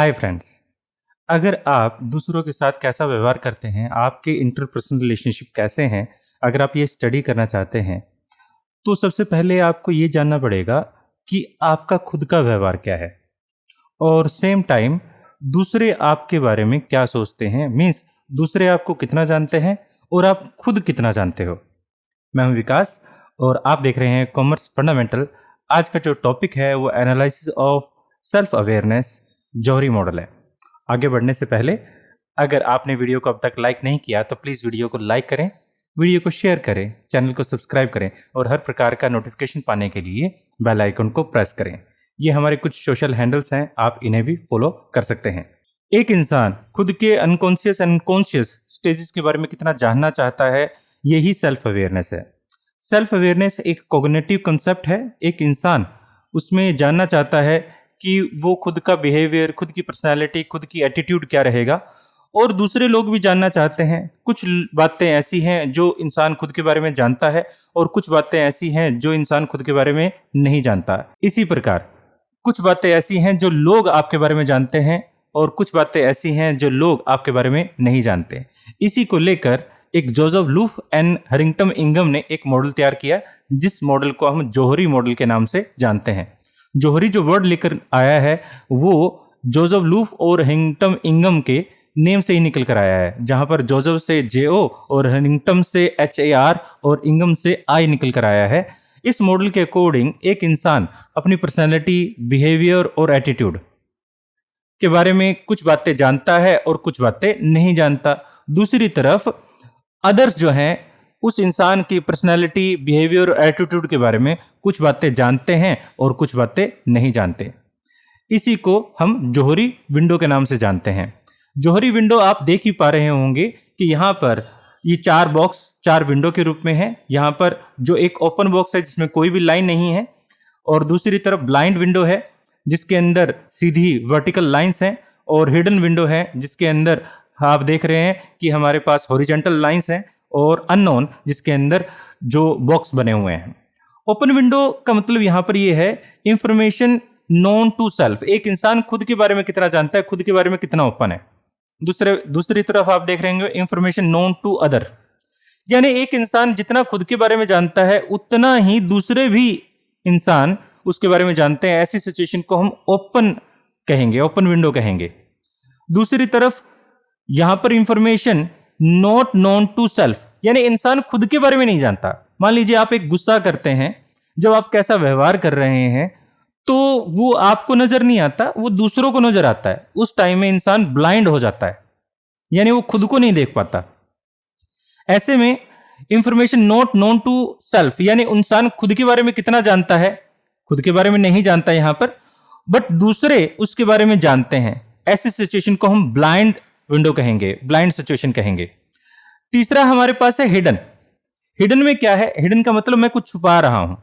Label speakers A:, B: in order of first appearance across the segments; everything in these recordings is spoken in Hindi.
A: Hi friends. अगर आप दूसरों के साथ कैसा व्यवहार करते हैं, आपके इंटरपर्सनल रिलेशनशिप कैसे हैं, अगर आप ये स्टडी करना चाहते हैं तो सबसे पहले आपको ये जानना पड़ेगा कि आपका खुद का व्यवहार क्या है और सेम टाइम दूसरे आपके बारे में क्या सोचते हैं। मीन्स दूसरे आपको कितना जानते हैं और आप खुद कितना जानते हो। मैं हूं विकास और आप देख रहे हैं कॉमर्स फंडामेंटल। आज का जो टॉपिक है वो analysis of self awareness Johari model है। आगे बढ़ने से पहले अगर आपने वीडियो को अब तक लाइक नहीं किया तो प्लीज़ वीडियो को लाइक करें, वीडियो को शेयर करें, चैनल को सब्सक्राइब करें और हर प्रकार का नोटिफिकेशन पाने के लिए बेल आइकन को प्रेस करें। ये हमारे कुछ सोशल हैंडल्स हैं, आप इन्हें भी फॉलो कर सकते हैं। एक इंसान खुद के अनकॉन्शियस अनकॉन्शियस स्टेजेस के बारे में कितना जानना चाहता है, यही सेल्फ अवेयरनेस है। सेल्फ अवेयरनेस एक कॉग्निटिव कंसेप्ट है। एक इंसान उसमें जानना चाहता है कि वो खुद का बिहेवियर, खुद की पर्सनालिटी, खुद की एटीट्यूड क्या रहेगा, और दूसरे लोग भी जानना चाहते हैं। कुछ बातें ऐसी हैं जो इंसान खुद के बारे में जानता है और कुछ बातें ऐसी हैं जो इंसान खुद के बारे में नहीं जानता। इसी प्रकार कुछ बातें ऐसी हैं जो लोग आपके बारे में जानते हैं और कुछ बातें ऐसी हैं जो लोग आपके बारे में नहीं जानते। इसी को लेकर एक जोसेफ लूफ एंड हरिंगटन इंगम ने एक मॉडल तैयार किया, जिस मॉडल को हम जौहरी मॉडल के नाम से जानते हैं। जौहरी जो वर्ड लेकर आया है वो जोसेफ लूफ और हरिंगटन इंगम के नेम से ही निकल कर आया है, जहां पर जोसेफ से JO और हरिंगटन से HAR और इंगम से I निकल कर आया है। इस मॉडल के अकॉर्डिंग एक इंसान अपनी पर्सनैलिटी, बिहेवियर और एटीट्यूड के बारे में कुछ बातें जानता है और कुछ बातें नहीं जानता। दूसरी तरफ अदर्स जो हैं उस इंसान की पर्सनैलिटी, बिहेवियर और एटीट्यूड के बारे में कुछ बातें जानते हैं और कुछ बातें नहीं जानते। इसी को हम जौहरी विंडो के नाम से जानते हैं। जौहरी विंडो आप देख ही पा रहे होंगे कि यहाँ पर ये 4 बॉक्स 4 विंडो के रूप में है। यहाँ पर जो एक ओपन बॉक्स है जिसमें कोई भी लाइन नहीं है, और दूसरी तरफ ब्लाइंड विंडो है जिसके अंदर सीधी वर्टिकल लाइंस हैं, और हिडन विंडो है जिसके अंदर आप देख रहे हैं कि हमारे पास हॉरिजॉन्टल लाइंस हैं, और अननोन जिसके अंदर जो बॉक्स बने हुए हैं। ओपन विंडो का मतलब यहाँ पर ये है इंफॉर्मेशन नोन टू सेल्फ। एक इंसान खुद के बारे में कितना जानता है, खुद के बारे में कितना ओपन है। दूसरी तरफ आप देख रहे होंगे इंफॉर्मेशन नोन टू अदर, यानी एक इंसान जितना खुद के बारे में जानता है उतना ही दूसरे भी इंसान उसके बारे में जानते हैं। ऐसी सिचुएशन को हम ओपन कहेंगे, ओपन विंडो कहेंगे। दूसरी तरफ यहां पर information not known to self, यानी इंसान खुद के बारे में नहीं जानता। मान लीजिए आप एक गुस्सा करते हैं, जब आप कैसा व्यवहार कर रहे हैं तो वो आपको नजर नहीं आता, वो दूसरों को नजर आता है। उस टाइम में इंसान ब्लाइंड हो जाता है, यानी वो खुद को नहीं देख पाता। ऐसे में information not known to self, यानी इंसान खुद के बारे में कितना जानता है, खुद के बारे में नहीं जानता यहां पर, बट दूसरे उसके बारे में जानते हैं। ऐसी सिचुएशन को हम ब्लाइंड विंडो कहेंगे, ब्लाइंड सिचुएशन कहेंगे। तीसरा हमारे पास है हिडन। हिडन में क्या है? हिडन का मतलब मैं कुछ छुपा रहा हूं,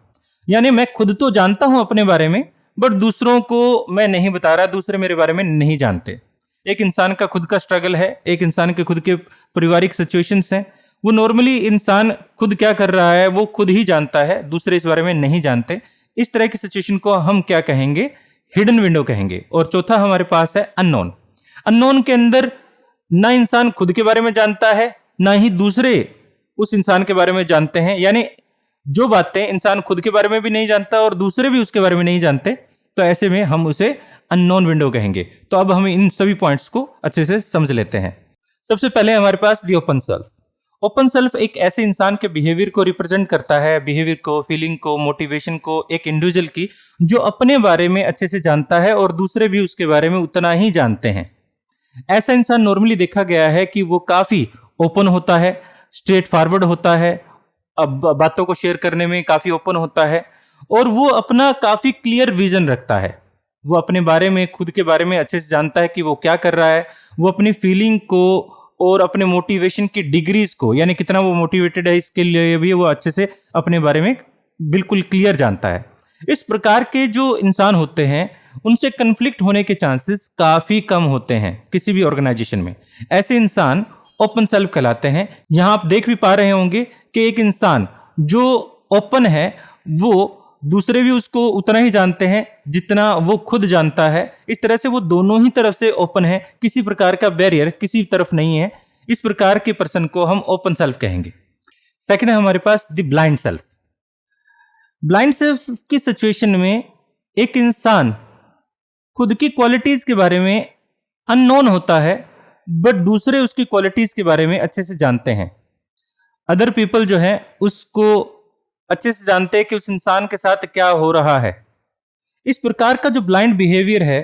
A: यानी मैं खुद तो जानता हूं अपने बारे में बट दूसरों को मैं नहीं बता रहा, दूसरे मेरे बारे में नहीं जानते। एक इंसान का खुद का स्ट्रगल है, एक इंसान के खुद के पारिवारिक सिचुएशंस हैं। वो नॉर्मली इंसान खुद क्या कर रहा है वो खुद ही जानता है, दूसरे इस बारे में नहीं जानते। इस तरह की सिचुएशन को हम क्या कहेंगे? हिडन विंडो कहेंगे। और चौथा हमारे पास है अननोन। अननोन के अंदर ना इंसान खुद के बारे में जानता है, ना ही दूसरे उस इंसान के बारे में जानते हैं, यानी जो बातें इंसान खुद के बारे में भी नहीं जानता और दूसरे भी उसके बारे में नहीं जानते, तो ऐसे में हम उसे अननोन विंडो कहेंगे। तो अब हम इन सभी पॉइंट्स को अच्छे से समझ लेते हैं। सबसे पहले हमारे पास the open self. Open self एक ऐसे इंसान के बिहेवियर को रिप्रेजेंट करता है, बिहेवियर को, फीलिंग को, मोटिवेशन को, एक इंडिविजुअल की जो अपने बारे में अच्छे से जानता है और दूसरे भी उसके बारे में उतना ही जानते हैं। ऐसा इंसान नॉर्मली देखा गया है कि वो काफी ओपन होता है, स्ट्रेट फॉरवर्ड होता है, अब बातों को शेयर करने में काफी ओपन होता है, और वो अपना काफी क्लियर विजन रखता है। वो अपने बारे में, खुद के बारे में अच्छे से जानता है कि वो क्या कर रहा है। वो अपनी फीलिंग को और अपने मोटिवेशन की डिग्रीज को, यानी कितना वो मोटिवेटेड है, इसके लिए भी वो अच्छे से अपने बारे में बिल्कुल क्लियर जानता है। इस प्रकार के जो इंसान होते हैं उनसे कन्फ्लिक्ट होने के चांसेस काफी कम होते हैं किसी भी ऑर्गेनाइजेशन में। ऐसे इंसान ओपन सेल्फ कहलाते हैं। यहां आप देख भी पा रहे होंगे कि एक इंसान जो ओपन है वो दूसरे भी उसको उतना ही जानते हैं जितना वो खुद जानता है। इस तरह से वो दोनों ही तरफ से ओपन है, किसी प्रकार का बैरियर किसी तरफ नहीं है। इस प्रकार के पर्सन को हम ओपन सेल्फ कहेंगे। सेकंड है हमारे पास the blind self. Blind self की सिचुएशन में एक इंसान खुद की क्वालिटीज के बारे में अननोन होता है, बट दूसरे उसकी क्वालिटीज के बारे में अच्छे से जानते हैं। अदर पीपल जो है उसको अच्छे से जानते हैं कि उस इंसान के साथ क्या हो रहा है। इस प्रकार का जो ब्लाइंड बिहेवियर है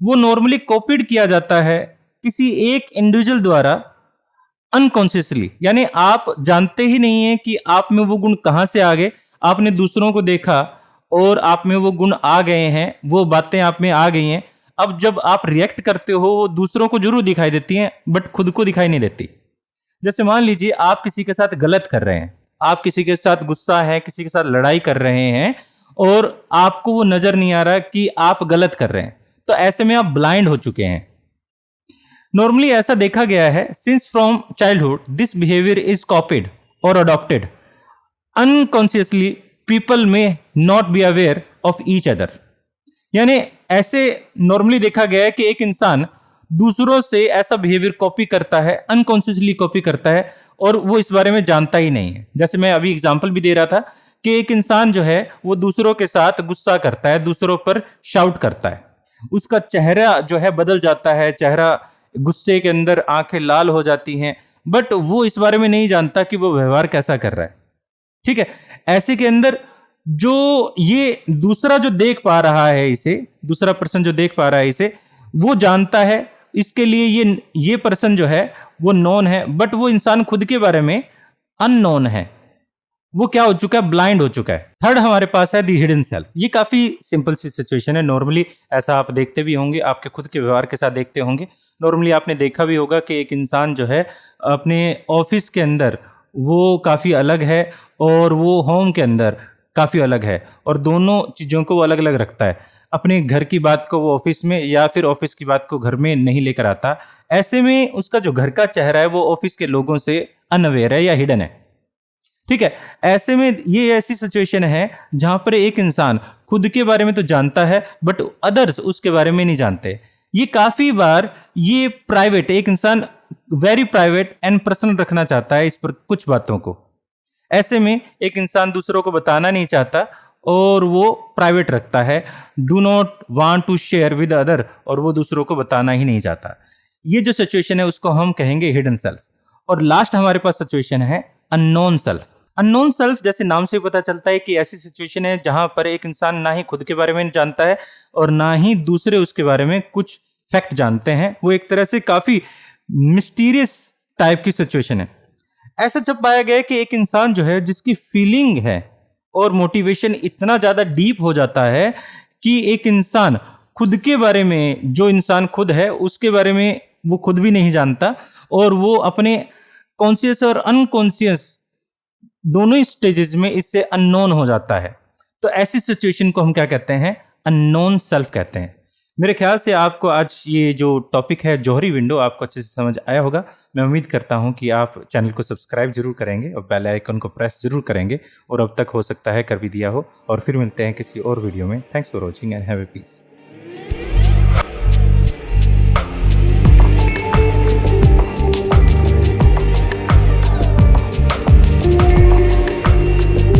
A: वो नॉर्मली कॉपीड किया जाता है किसी एक इंडिविजुअल द्वारा अनकॉन्शियसली, यानी आप जानते ही नहीं है कि आप में वो गुण कहां से आ गए। आपने दूसरों को देखा और आप में वो गुण आ गए हैं, वो बातें आप में आ गई हैं। अब जब आप रिएक्ट करते हो वो दूसरों को जरूर दिखाई देती हैं, बट खुद को दिखाई नहीं देती। जैसे मान लीजिए आप किसी के साथ गलत कर रहे हैं, आप किसी के साथ गुस्सा है, किसी के साथ लड़ाई कर रहे हैं और आपको वो नजर नहीं आ रहा कि आप गलत कर रहे हैं, तो ऐसे में आप ब्लाइंड हो चुके हैं। नॉर्मली ऐसा देखा गया है, since from childhood this behaviour is copied और अडॉप्टेड अनकॉन्शियसली, पीपल में not be aware of each other. यानी ऐसे नॉर्मली देखा गया है कि एक इंसान दूसरों से ऐसा बिहेवियर कॉपी करता है, अनकॉन्शियसली कॉपी करता है और वो इस बारे में जानता ही नहीं है। जैसे मैं अभी एग्जांपल भी दे रहा था कि एक इंसान जो है वो दूसरों के साथ गुस्सा करता है, दूसरों पर शाउट करता है, उसका चेहरा जो है बदल जाता है, चेहरा गुस्से के अंदर आंखें लाल हो जाती हैं, बट वो इस बारे में नहीं जानता कि वो व्यवहार कैसा कर रहा है। ठीक है, ऐसे के अंदर जो ये दूसरा जो देख पा रहा है इसे, दूसरा पर्सन जो देख पा रहा है इसे, वो जानता है, इसके लिए ये पर्सन जो है वो नोन है, बट वो इंसान खुद के बारे में अननोन है। वो क्या हो चुका है? ब्लाइंड हो चुका है। थर्ड हमारे पास है दी हिडन सेल्फ। ये काफी सिंपल सी सिचुएशन है, नॉर्मली ऐसा आप देखते भी होंगे, आपके खुद के व्यवहार के साथ देखते होंगे। नॉर्मली आपने देखा भी होगा कि एक इंसान जो है अपने ऑफिस के अंदर वो काफी अलग है और वो होम के अंदर काफी अलग है, और दोनों चीजों को वो अलग अलग रखता है। अपने घर की बात को वो ऑफिस में या फिर ऑफिस की बात को घर में नहीं लेकर आता। ऐसे में उसका जो घर का चेहरा है वो ऑफिस के लोगों से अनअवेयर है या हिडन है। ठीक है, ऐसे में ये ऐसी सिचुएशन है जहां पर एक इंसान खुद के बारे में तो जानता है बट अदर्स उसके बारे में नहीं जानते। ये काफी बार ये प्राइवेट, एक इंसान वेरी प्राइवेट एंड पर्सनल रखना चाहता है इस पर कुछ बातों को। ऐसे में एक इंसान दूसरों को बताना नहीं चाहता और वो प्राइवेट रखता है, do not want to share with other, और वो दूसरों को बताना ही नहीं चाहता। ये जो सिचुएशन है उसको हम कहेंगे हिडन सेल्फ। और लास्ट हमारे पास सिचुएशन है अननोन सेल्फ। अननोन सेल्फ जैसे नाम से पता चलता है कि ऐसी सिचुएशन है जहां पर एक इंसान ना ही खुद के बारे में जानता है और ना ही दूसरे उसके बारे में कुछ फैक्ट जानते हैं। वो एक तरह से काफी मिस्टीरियस टाइप की सिचुएशन है। ऐसा जब पाया गया कि एक इंसान जो है जिसकी फीलिंग है और मोटिवेशन इतना ज्यादा डीप हो जाता है कि एक इंसान खुद के बारे में, जो इंसान खुद है उसके बारे में वो खुद भी नहीं जानता और वो अपने कॉन्शियस और अनकॉन्शियस दोनों ही स्टेजेस में इससे अननोन हो जाता है। तो ऐसी सिचुएशन को हम क्या कहते हैं? अननोन सेल्फ कहते हैं। मेरे ख्याल से आपको आज ये जो टॉपिक है जौहरी विंडो आपको अच्छे से समझ आया होगा। मैं उम्मीद करता हूं कि आप चैनल को सब्सक्राइब जरूर करेंगे और बेल आइकन को प्रेस जरूर करेंगे, और अब तक हो सकता है कर भी दिया हो। और फिर मिलते हैं किसी और वीडियो में। Thanks for watching and have a piece.